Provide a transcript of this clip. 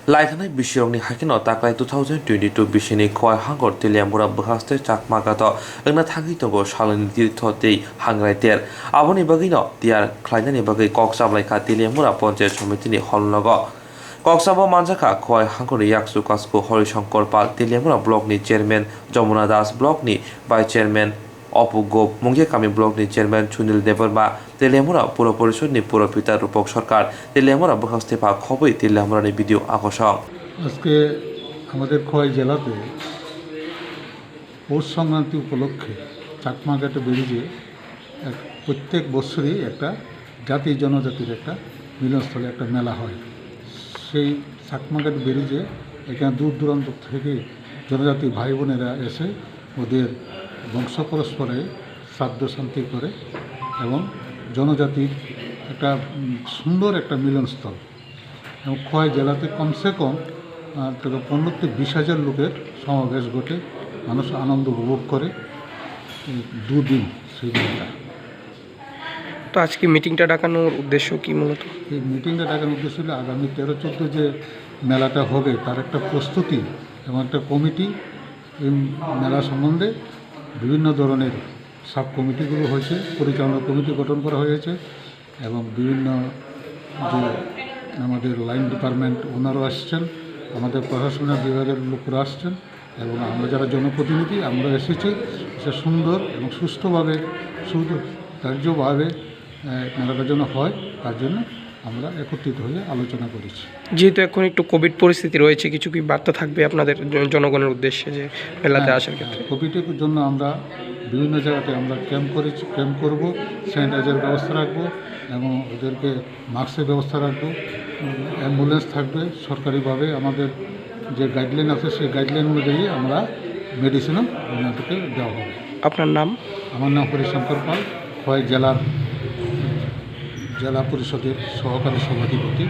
Laithanai Bishirongni Hakino Takai 2022 Bishini Koi Hangor Tiliamura Buhaste Chakmagato Ena Tangitogo Shalani Tirtoti Hangraiter Aboni Bagino Tiar Klainani Bagi Koksam like Tiliamura Ponte Chomitini Holnogo Koksabo Manjaka Koi Hangori Yaksu Kasko Horishankor Park Tiliamura Block ni Chairman Jamuna Das Block ni by Chairman Opu Gop Mungia Kami Block ni Chairman Chunil Deverma Tiliamura Puro Porishod ni Puro Pita Rupok Sarkar Tiliamura Buhaste Park Hobby Tiliamura ni video আকর্ষণ আজকে আমাদের খোয়াই জেলাতে পৌষ সংক্রান্তি উপলক্ষে চাকমাঘাটে ব্রিজে প্রত্যেক বছরই একটা জাতি জনজাতির একটা মিলনস্থলে একটা মেলা হয়। সেই চাকমাঘাট ব্রিজে এখানে দূর দূরান্ত থেকে জনজাতি ভাই বোনেরা এসে ওদের বংশ পরস্পরে শ্রাদ্ধ শান্তি করে এবং জনজাতির একটা সুন্দর একটা মিলনস্থল। এবং খোয়াই জেলাতে কমসে কম 15-20 হাজার লোকের সমাবেশ ঘটে, মানুষ আনন্দ উপভোগ করে দুদিন সেই দিনটা। তো আজকে মিটিংটা ডাকানোর উদ্দেশ্য কি মূলত? এই মিটিংটা ডাকানোর উদ্দেশ্য হলো আগামী 13-14 যে মেলাটা হবে তার একটা প্রস্তুতি এবং একটা কমিটি, এই মেলা সম্বন্ধে বিভিন্ন ধরনের সাব কমিটিগুলো হয়েছে, পরিচালনা কমিটি গঠন করা হয়েছে এবং বিভিন্ন যে আমাদের লাইন ডিপার্টমেন্ট ওনারাও আসছেন, আমাদের প্রশাসনের বিভাগের লোকরা আসছেন এবং আমরা যারা জনপ্রতিনিধি আমরা এসেছি। সে সুন্দর এবং সুষ্ঠুভাবে সুকার্যভাবে মেলাটা যেন হয় তার জন্য আমরা একত্রিত হয়ে আলোচনা করেছি। যেহেতু এখন একটু কোভিড পরিস্থিতি রয়েছে, কিছু কি বার্তা থাকবে আপনাদের জনগণের উদ্দেশ্যে যে মেলাতে আসার ক্ষেত্রে? কোভিডের জন্য আমরা বিভিন্ন জায়গাতে আমরা ক্যাম্প করব, স্যানিটাইজার ব্যবস্থা রাখবো এবং ওদেরকে মাস্কের ব্যবস্থা রাখবো, অ্যাম্বুলেন্স থাকবে, সরকারিভাবে আমাদের যে গাইডলাইন আছে সেই গাইডলাইন অনুযায়ী আমরা মেডিসিনও ওনাদেরকে দেওয়া হবে। আপনার নাম? আমার নাম হরিশঙ্কর পাল, খোয়াই জেলা পরিষদের সহকারী সভাধিপতি।